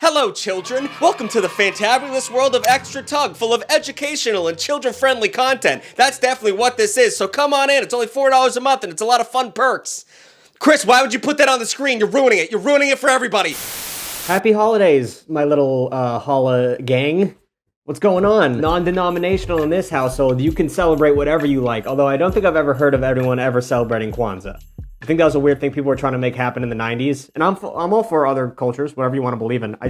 Hello, children! Welcome to the fantabulous world of Extra Tug, full of educational and children-friendly content. That's definitely what this is, so come on in. It's only $4 a month, and it's a lot of fun perks. Chris, why would you put that on the screen? You're ruining it. You're ruining it for everybody. Happy holidays, my little holla gang. What's going on? Non-denominational in this household. You can celebrate whatever you like, although I don't think I've ever heard of anyone ever celebrating Kwanzaa. I think that was a weird thing people were trying to make happen in the 90s. And I'm all for other cultures, whatever you want to believe in. I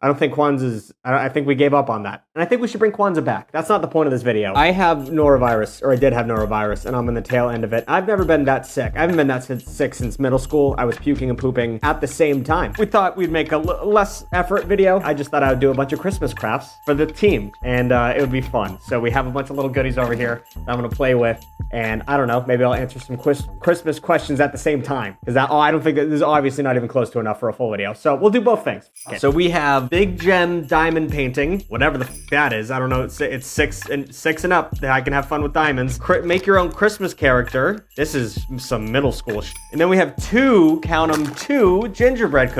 don't think Kwanzaa's, I think we gave up on that. And I think we should bring Kwanzaa back. That's not the point of this video. I have norovirus, or I did have norovirus, and I'm in the tail end of it. I've never been that sick. I haven't been that sick since middle school. I was puking and pooping at the same time. We thought we'd make a less effort video. I just thought I would do a bunch of Christmas crafts for the team, and it would be fun. So we have a bunch of little goodies over here that I'm gonna play with, and I don't know, maybe I'll answer some Christmas questions at the same time. Because I don't think that this is obviously not even close to enough for a full video. So we'll do both things. Okay. So we have Big Gem diamond painting, whatever the that is. I don't know. It's six and up. I can have fun with diamonds. Make your own Christmas character. This is some middle school shit. And then we have two gingerbread gingerbread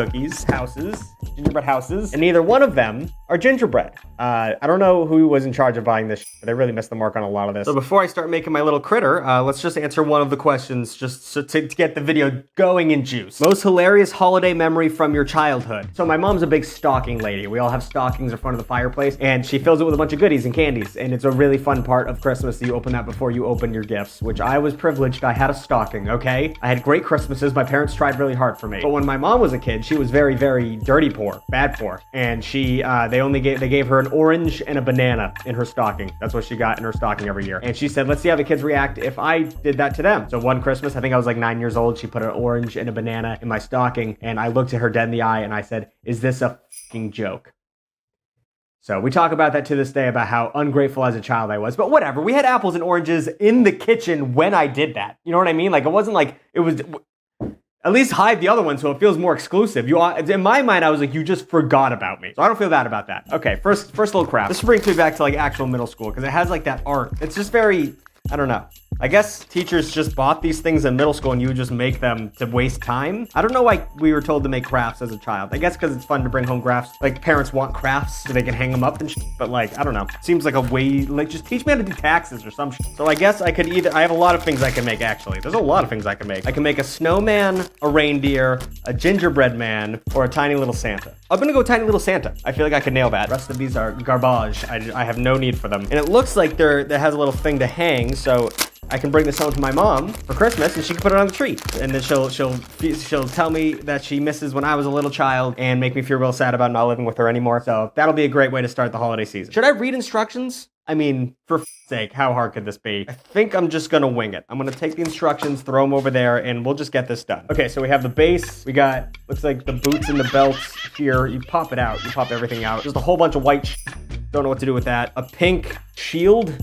houses, and neither one of them are gingerbread. I don't know who was in charge of buying this, but they really missed the mark on a lot of this. So before I start making my little critter, let's just answer one of the questions just to get the video going in juice. Most hilarious holiday memory from your childhood. So my mom's a big stocking lady. We all have stockings in front of the fireplace, and she fills it with a bunch of goodies and candies, and it's a really fun part of Christmas that you open that before you open your gifts, which I was privileged. I had a stocking, okay? I had great Christmases. My parents tried really hard for me. But when my mom was a kid, she was very, very dirty poor, bad poor, and they gave her an orange and a banana in her stocking. That's what she got in her stocking every year. And she said, let's see how the kids react if I did that to them. So one Christmas, I think I was like 9 years old, she put an orange and a banana in my stocking, and I looked at her dead in the eye and I said, is this a fucking joke? So we talk about that to this day, about how ungrateful as a child I was. But whatever, we had apples and oranges in the kitchen when I did that. You know what I mean? Like, it wasn't like, it was, at least hide the other one so it feels more exclusive. In my mind, I was like, you just forgot about me. So I don't feel bad about that. Okay, first little craft. This brings me back to like actual middle school, because it has like that art. It's just very, I don't know. I guess teachers just bought these things in middle school and you would just make them to waste time. I don't know why we were told to make crafts as a child. I guess because it's fun to bring home crafts. Like, parents want crafts so they can hang them up and shit. But like, I don't know. Seems like a way, like, just teach me how to do taxes or some shit. So I guess I have a lot of things I can make, actually. There's a lot of things I can make. I can make a snowman, a reindeer, a gingerbread man, or a tiny little Santa. I'm gonna go tiny little Santa. I feel like I could nail that. The rest of these are garbage. I have no need for them. And it looks like there has a little thing to hang, so I can bring this home to my mom for Christmas, and she can put it on the tree. And then she'll tell me that she misses when I was a little child and make me feel real sad about not living with her anymore. So that'll be a great way to start the holiday season. Should I read instructions? I mean, for sake, how hard could this be? I think I'm just gonna wing it. I'm gonna take the instructions, throw them over there, and we'll just get this done. Okay, so we have the base. We got, looks like the boots and the belts here. You pop it out. You pop everything out. Just a whole bunch of white Don't know what to do with that. A pink shield.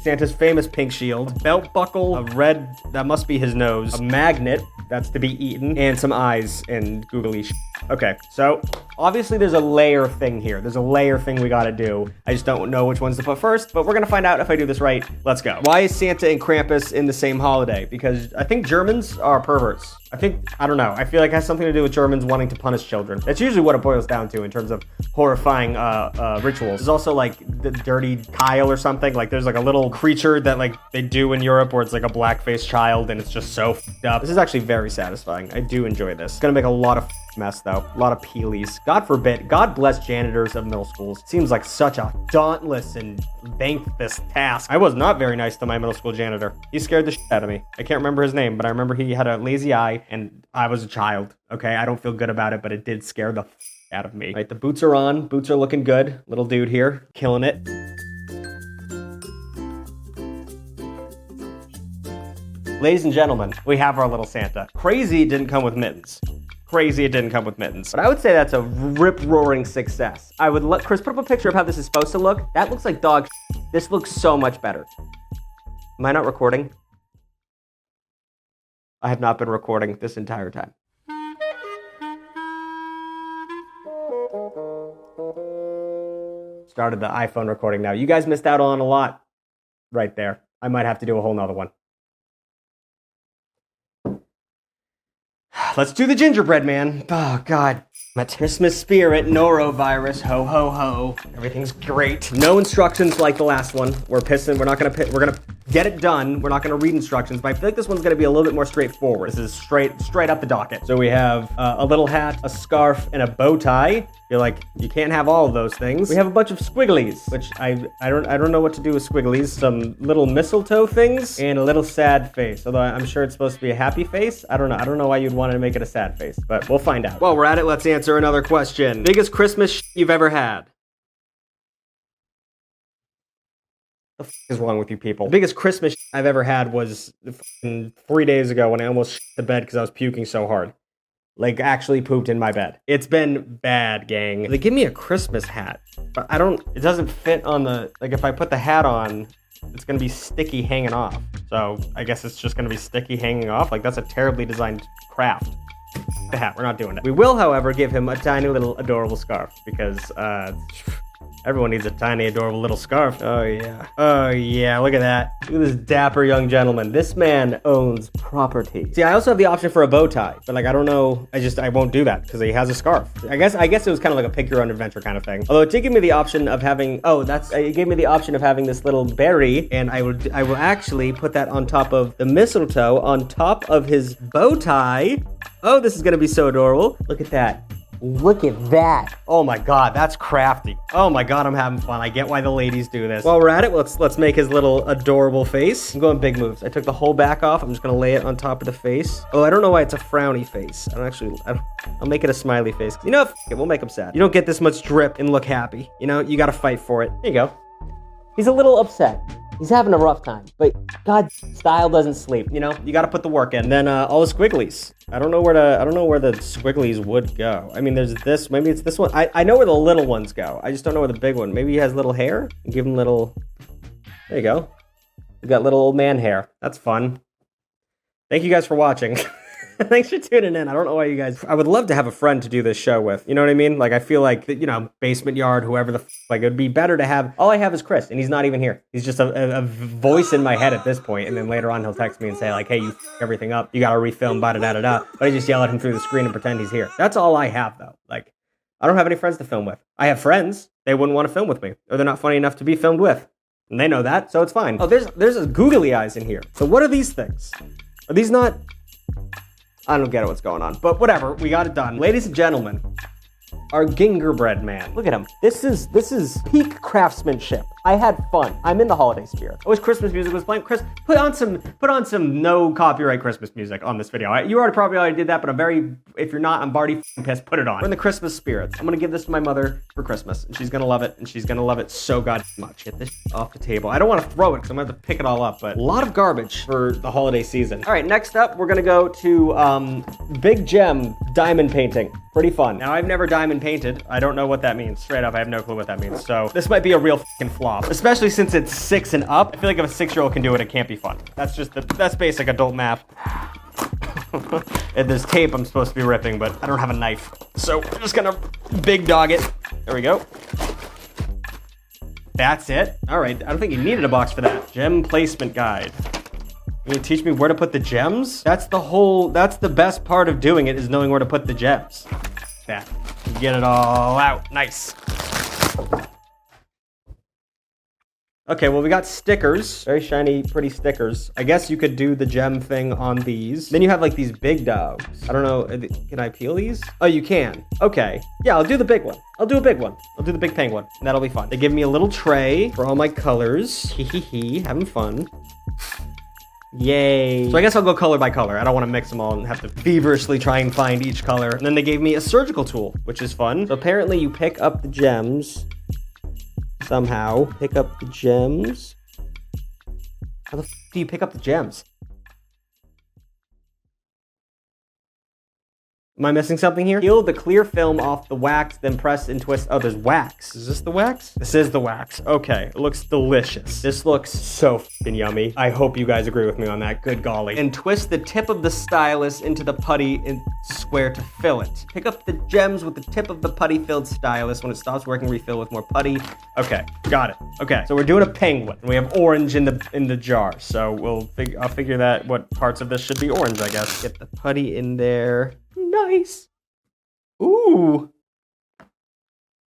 Santa's famous pink shield. Belt buckle. A red, that must be his nose. A magnet, that's to be eaten. And some eyes and googly shit. Okay, so obviously there's a layer thing here. There's a layer thing we gotta do. I just don't know which ones to put first, but we're gonna find out if I do this right. Let's go. Why is Santa and Krampus in the same holiday? Because I think Germans are perverts. I don't know. I feel like it has something to do with Germans wanting to punish children. That's usually what it boils down to in terms of horrifying rituals. There's also like the dirty Kyle or something. Like there's like a little creature that like they do in Europe where it's like a black-faced child and it's just so f***ed up. This is actually very satisfying. I do enjoy this. It's gonna make a lot of mess though. A lot of peelies. God forbid. God bless janitors of middle schools. Seems like such a dauntless and thankless task. I was not very nice to my middle school janitor. He scared the shit out of me. I can't remember his name, but I remember he had a lazy eye and I was a child. Okay, I don't feel good about it, but it did scare the out of me. All right, the boots are on. Boots are looking good. Little dude here, killing it. Ladies and gentlemen, we have our little Santa. Crazy it didn't come with mittens. Crazy it didn't come with mittens. But I would say that's a rip-roaring success. I would let Chris put up a picture of how this is supposed to look. That looks like dog shit. This looks so much better. Am I not recording? I have not been recording this entire time. Started the iPhone recording now. You guys missed out on a lot right there. I might have to do a whole nother one. Let's do the gingerbread man. Oh, God. My Christmas spirit, norovirus, ho, ho, ho. Everything's great. No instructions like the last one. We're not gonna we're gonna get it done. We're not gonna read instructions, but I feel like this one's gonna be a little bit more straightforward. This is straight up the docket. So we have a little hat, a scarf, and a bow tie. You're like, you can't have all of those things. We have a bunch of squigglies, which I don't know what to do with squigglies. Some little mistletoe things and a little sad face. Although I'm sure it's supposed to be a happy face. I don't know why you'd want to make it a sad face, but we'll find out. While we're at it, let's answer another question. Biggest Christmas you've ever had? What the is wrong with you people? The biggest Christmas I've ever had was 3 days ago when I almost shit the bed because I was puking so hard. Like, actually pooped in my bed. It's been bad, gang. They give me a Christmas hat, but it doesn't fit on like, if I put the hat on, it's gonna be sticky hanging off. So, I guess it's just gonna be sticky hanging off. Like, that's a terribly designed craft. The hat, we're not doing it. We will, however, give him a tiny little adorable scarf, because, everyone needs a tiny, adorable little scarf. Oh, yeah. Oh, yeah, look at that. Look at this dapper young gentleman. This man owns property. See, I also have the option for a bow tie, but, like, I don't know. I won't do that, because he has a scarf. I guess it was kind of like a pick your own adventure kind of thing. Although it did give me the option of having, it gave me the option of having this little berry, and I will actually put that on top of the mistletoe, on top of his bow tie. Oh, this is gonna be so adorable. Look at that. Look at that. Oh my God, that's crafty. Oh my God, I'm having fun. I get why the ladies do this. While we're at it, let's make his little adorable face. I'm going big moves. I took the whole back off. I'm just gonna lay it on top of the face. Oh, I don't know why it's a frowny face. I'll make it a smiley face. You know, we'll make him sad. You don't get this much drip and look happy. You know, you gotta fight for it. There you go. He's a little upset. He's having a rough time, but God, style doesn't sleep. You know, you got to put the work in. Then all the squigglies. I don't know where the squigglies would go. I mean, there's this. Maybe it's this one. I know where the little ones go. I just don't know where the big one. Maybe he has little hair. Give him little. There you go. We got little old man hair. That's fun. Thank you guys for watching. Thanks for tuning in. I don't know why you guys... I would love to have a friend to do this show with. You know what I mean? Like, I feel like, you know, basement yard, whoever like, it would be better to have... All I have is Chris, and he's not even here. He's just a voice in my head at this point, and then later on he'll text me and say, like, hey, you everything up. You gotta refilm, da-da-da-da-da. But I just yell at him through the screen and pretend he's here. That's all I have, though. Like, I don't have any friends to film with. I have friends. They wouldn't want to film with me, or they're not funny enough to be filmed with. And they know that, so it's fine. Oh, there's a googly eyes in here. So what are these things? Are these not... I don't get what's going on, but whatever, we got it done. Ladies and gentlemen, our gingerbread man. Look at him. This is peak craftsmanship. I had fun. I'm in the holiday spirit. I wish Christmas music was playing. Chris, put on some no copyright Christmas music on this video. You probably already did that, but if you're not, I'm already pissed. Put it on. We're in the Christmas spirits. I'm gonna give this to my mother for Christmas, and she's gonna love it, and she's gonna love it so goddamn much. Get this off the table. I don't want to throw it because I'm gonna have to pick it all up, but a lot of garbage for the holiday season. All right, next up, we're gonna go to Big Gem diamond painting. Pretty fun. Now, I've never diamond painted. I don't know what that means. Straight up, I have no clue what that means. So this might be a real fucking flop, especially since it's 6 and up. I feel like if a 6-year-old can do it, it can't be fun. That's just that's basic adult math. And there's tape I'm supposed to be ripping, but I don't have a knife. So I'm just gonna big dog it. There we go. That's it. All right, I don't think you needed a box for that. Gem placement guide. You gonna teach me where to put the gems? That's the best part of doing it, is knowing where to put the gems. That. Get it all out. Nice. Okay, well, we got stickers. Very shiny, pretty stickers. I guess you could do the gem thing on these. Then you have, like, these big dogs. I don't know. Can I peel these? Oh, you can. Okay. Yeah, I'll do the big one. I'll do a big one. I'll do the big penguin. And that'll be fun. They give me a little tray for all my colors. Hee hee hee. Having fun. Yay. So I guess I'll go color by color. I don't want to mix them all and have to feverishly try and find each color. And then they gave me a surgical tool, which is fun. So apparently you pick up the gems. Somehow. Pick up the gems. How the f do you pick up the gems? Am I missing something here? Peel the clear film off the wax, then press and twist. Oh, there's wax. Is this the wax? This is the wax. Okay, it looks delicious. This looks so f***ing yummy. I hope you guys agree with me on that. Good golly. And twist the tip of the stylus into the putty and square to fill it. Pick up the gems with the tip of the putty-filled stylus. When it stops working, refill with more putty. Okay, got it. Okay, so we're doing a penguin. We have orange in the jar, so I'll figure that what parts of this should be orange, I guess. Get the putty in there. Nice. Ooh.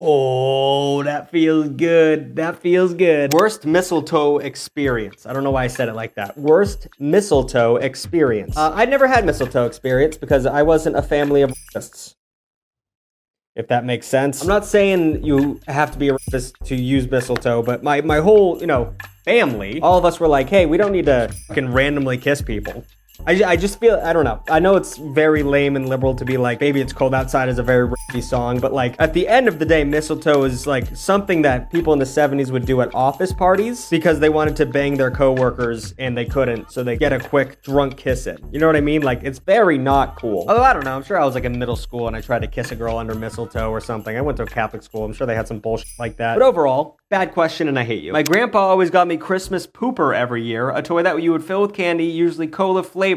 Oh, that feels good. That feels good. Worst mistletoe experience. I don't know why I said it like that. Worst mistletoe experience. I'd never had mistletoe experience because I wasn't a family of rapists. If that makes sense. I'm not saying you have to be a rapist to use mistletoe, but my whole, family, all of us were like, hey, we don't need to fucking randomly kiss people. I just feel, I don't know. I know it's very lame and liberal to be like, Baby It's Cold Outside is a very rapey song, but like at the end of the day, mistletoe is like something that people in the 70s would do at office parties because they wanted to bang their coworkers and they couldn't, so they get a quick drunk kiss in. You know what I mean? Like it's very not cool. Although I don't know, I'm sure I was like in middle school and I tried to kiss a girl under mistletoe or something. I went to a Catholic school. I'm sure they had some bullshit like that. But overall, bad question and I hate you. My grandpa always got me Christmas pooper every year, a toy that you would fill with candy, usually cola flavored,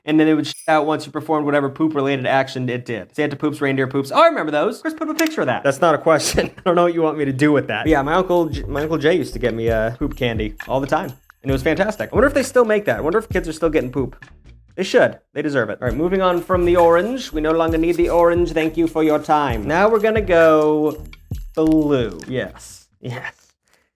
and then it would shit out once you performed whatever poop-related action it did. Santa poops, reindeer poops. Oh, I remember those. Chris put a picture of that. That's not a question. I don't know what you want me to do with that. But yeah, my uncle Jay used to get me poop candy all the time, and it was fantastic. I wonder if they still make that. I wonder if kids are still getting poop. They should. They deserve it. All right, moving on from the orange. We no longer need the orange. Thank you for your time. Now we're gonna go blue. Yes. Yes.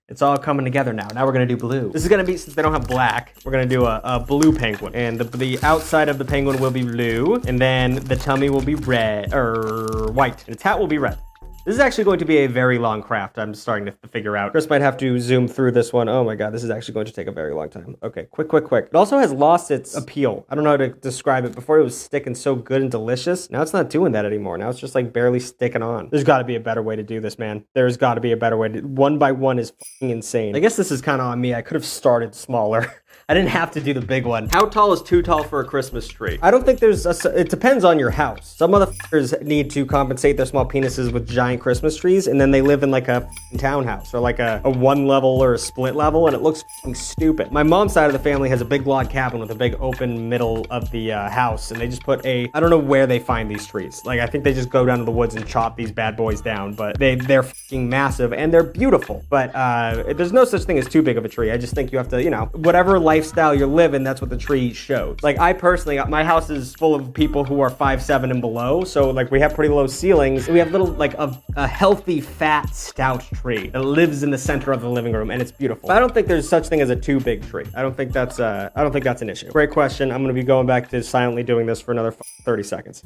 It's all coming together now. Now we're gonna do blue. This is gonna be, since they don't have black, we're gonna do a blue penguin. And the outside of the penguin will be blue, and then the tummy will be red, or white, and its hat will be red. This is actually going to be a very long craft. I'm starting to figure out. Chris might have to zoom through this one. Oh my god, this is actually going to take a very long time. Okay, quick. It also has lost its appeal. I don't know how to describe it. Before it was sticking so good and delicious. Now it's not doing that anymore. Now it's just like barely sticking on. There's got to be a better way to do this, man. There's got to be a better way. One by one is fucking insane. I guess this is kind of on me. I could have started smaller. I didn't have to do the big one. How tall is too tall for a Christmas tree? I don't think it depends on your house. Some motherfuckers need to compensate their small penises with giant Christmas trees, and then they live in like a townhouse or like a one level or a split level, and it looks stupid. My mom's side of the family has a big log cabin with a big open middle of the house, and they just put I don't know where they find these trees. Like, I think they just go down to the woods and chop these bad boys down, but they're fucking massive, and they're beautiful. But there's no such thing as too big of a tree. I just think you have to, whatever lifestyle you're living, that's what the tree shows. Like, I personally, my house is full of people who are 5'7" and below, so like we have pretty low ceilings. We have little, like a healthy, fat, stout tree that lives in the center of the living room, and it's beautiful. But I don't think there's such thing as a too big tree. I don't think that's an issue. Great question. I'm gonna be going back to silently doing this for another 30 seconds.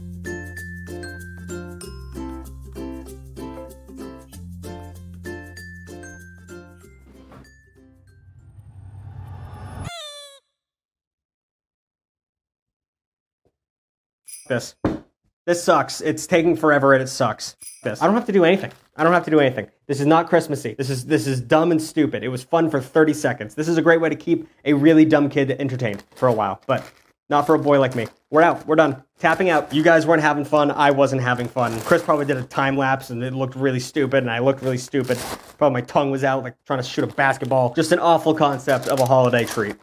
This sucks. It's taking forever and it sucks. I don't have to do anything. This is not Christmassy. This is dumb and stupid. It was fun for 30 seconds. This is a great way to keep a really dumb kid entertained for a while, but not for a boy like me. We're out. We're done. Tapping out. You guys weren't having fun. I wasn't having fun. Chris probably did a time lapse and it looked really stupid, and I looked really stupid. Probably my tongue was out like trying to shoot a basketball. Just an awful concept of a holiday treat.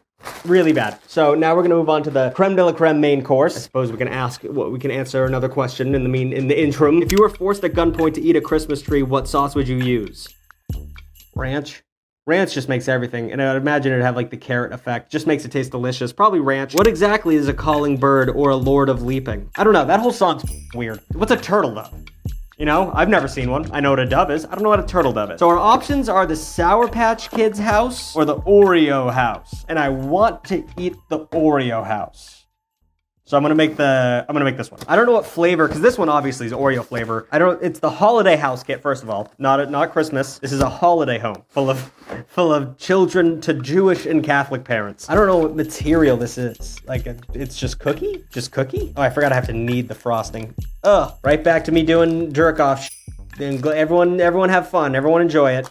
Really bad. So now we're gonna move on to the creme de la creme main course. I suppose we can answer another question in the interim. If you were forced at gunpoint to eat a Christmas tree, what sauce would you use? Ranch. Ranch just makes everything, and I'd imagine it'd have like the carrot effect. Just makes it taste delicious. Probably ranch. What exactly is a calling bird or a lord of leaping? I don't know. That whole song's weird. What's a turtle dove? I've never seen one. I know what a dove is. I don't know what a turtle dove is. So our options are the Sour Patch Kids house or the Oreo house. And I want to eat the Oreo house. So I'm gonna make this one. I don't know what flavor, because this one obviously is Oreo flavor. It's the holiday house kit, first of all. Not Christmas. This is a holiday home full of children to Jewish and Catholic parents. I don't know what material this is. Like, it's just cookie? Just cookie? Oh, I forgot I have to knead the frosting. Ugh. Right back to me doing jerk off. Everyone have fun. Everyone enjoy it.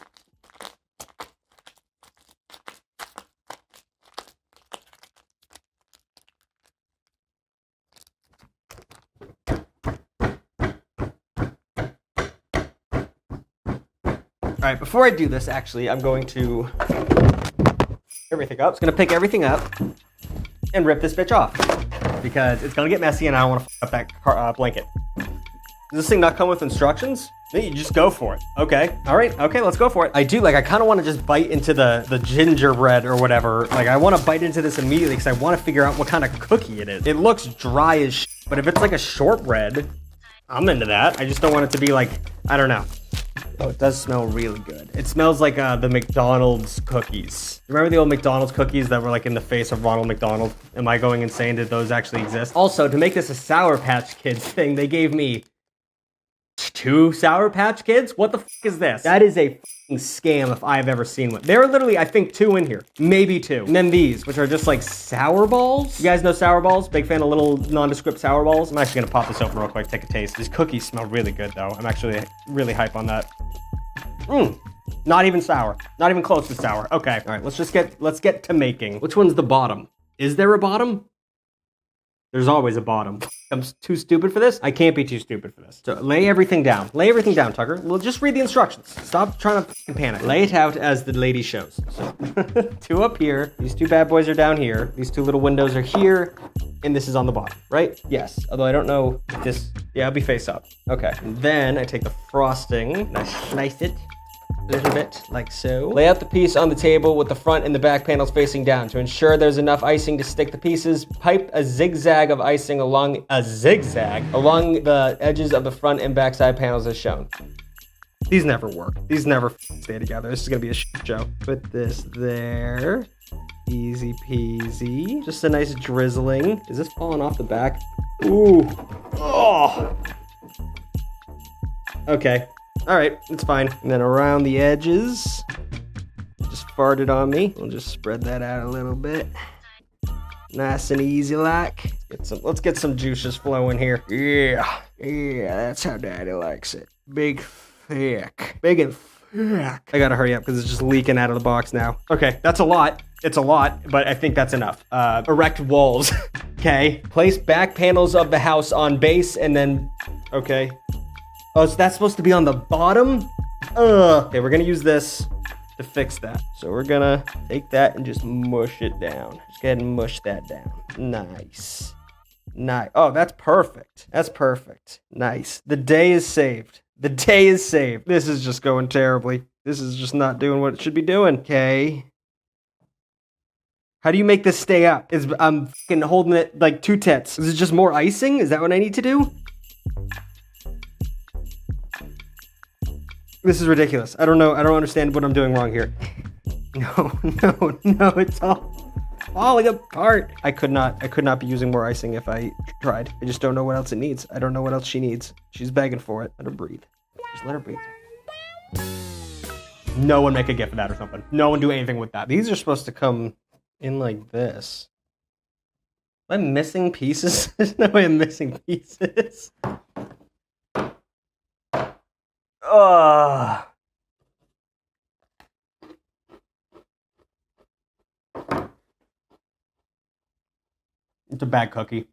All right, before I do this, actually, I'm going to everything up. I'm just gonna pick everything up and rip this bitch off because it's gonna get messy and I don't want to f up that blanket. Does this thing not come with instructions? Then you just go for it. Okay. All right. Okay, let's go for it. I do, like, I kind of want to just bite into the gingerbread or whatever. Like, I want to bite into this immediately because I want to figure out what kind of cookie it is. It looks dry as shit, but if it's like a shortbread, I'm into that. I just don't want it to be like, I don't know. Oh, it does smell really good. It smells like the McDonald's cookies. Remember the old McDonald's cookies that were like in the face of Ronald McDonald? Am I going insane? Did those actually exist? Also, to make this a Sour Patch Kids thing, they gave me 2 Sour Patch Kids? What the f is this? That is a f***ing scam if I've ever seen one. There are literally, I think, 2 in here. Maybe 2. And then these, which are just like sour balls. You guys know sour balls? Big fan of little nondescript sour balls. I'm actually gonna pop this open real quick, take a taste. These cookies smell really good though. I'm actually really hype on that. Not even sour. Not even close to sour. Okay, all right, let's get to making. Which one's the bottom? Is there a bottom? There's always a bottom. I'm too stupid for this? I can't be too stupid for this. So lay everything down. Lay everything down, Tucker. Well, just read the instructions. Stop trying to fucking panic. Lay it out as the lady shows. So 2 up here. These 2 bad boys are down here. These 2 little windows are here. And this is on the bottom, right? Yes. Although I don't know if this, yeah, it'll be face up. Okay. And then I take the frosting and I slice it a little bit, like so. Lay out the piece on the table with the front and the back panels facing down. To ensure there's enough icing to stick the pieces, pipe a zigzag of icing along the edges of the front and back side panels as shown. These never work. These never stay together. This is gonna be a shit show. Put this there. Easy peasy. Just a nice drizzling. Is this falling off the back? Ooh. Oh. Okay. All right, it's fine. And then around the edges, just farted on me. We'll just spread that out a little bit. Nice and easy like. Let's get some juices flowing here. Yeah, that's how Daddy likes it. Big, thick. Big and thick. I gotta hurry up because it's just leaking out of the box now. Okay, that's a lot. It's a lot, but I think that's enough. Erect walls, okay. Place back panels of the house on base and then, okay. Oh, so that's supposed to be on the bottom? Okay, we're gonna use this to fix that. So we're gonna take that and just mush it down. Just go ahead and mush that down. Nice. Nice. Oh, that's perfect. That's perfect. Nice. The day is saved. The day is saved. This is just going terribly. This is just not doing what it should be doing. Okay. How do you make this stay up? I'm fucking holding it like 2 tits. Is it just more icing? Is that what I need to do? This is ridiculous. I don't know. I don't understand what I'm doing wrong here. No, it's all falling apart. I could not be using more icing if I tried. I just don't know what else it needs. I don't know what else she needs. She's begging for it. Let her breathe. Just let her breathe. No one make a gift of that or something. No one do anything with that. These are supposed to come in like this. Am I missing pieces? There's no way I'm missing pieces. It's a bad cookie.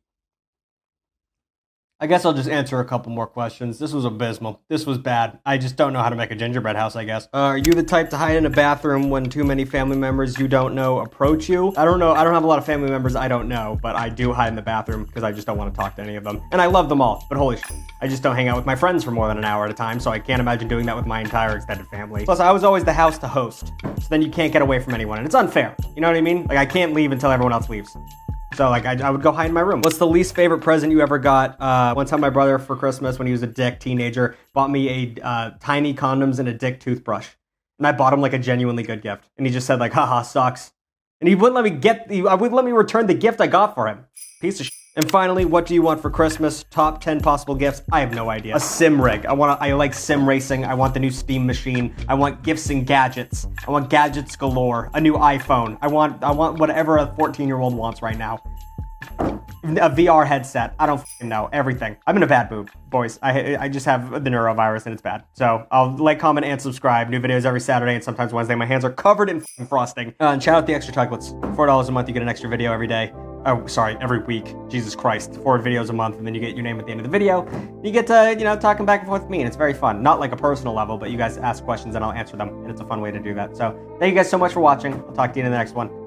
I guess I'll just answer a couple more questions. This was abysmal. This was bad. I just don't know how to make a gingerbread house, I guess. Are you the type to hide in a bathroom when too many family members you don't know approach you? I don't know. I don't have a lot of family members I don't know, but I do hide in the bathroom because I just don't want to talk to any of them. And I love them all, but holy shit. I just don't hang out with my friends for more than an hour at a time, so I can't imagine doing that with my entire extended family. Plus, I was always the house to host, so then you can't get away from anyone, and it's unfair. You know what I mean? Like, I can't leave until everyone else leaves. So, like, I would go hide in my room. What's the least favorite present you ever got? One time my brother, for Christmas, when he was a dick teenager, bought me a tiny condoms and a dick toothbrush. And I bought him, like, a genuinely good gift. And he just said, like, haha, sucks. And he wouldn't let me return the gift I got for him. Piece of shit. And finally, what do you want for Christmas? Top 10 possible gifts? I have no idea. A sim rig. I like sim racing. I want the new Steam machine. I want gifts and gadgets. I want gadgets galore. A new iPhone. I want whatever a 14-year-old wants right now. A VR headset. I don't fucking know. Everything. I'm in a bad mood, boys. I just have the norovirus and it's bad. So I'll like, comment, and subscribe. New videos every Saturday and sometimes Wednesday. My hands are covered in frosting. And shout out the extra chocolates. $4 a month, you get an extra video every day. Oh, sorry, every week. Jesus Christ. 4 videos a month, and then you get your name at the end of the video. You get to, talking back and forth with me, and it's very fun. Not like a personal level, but you guys ask questions and I'll answer them, and it's a fun way to do that. So thank you guys so much for watching. I'll talk to you in the next one.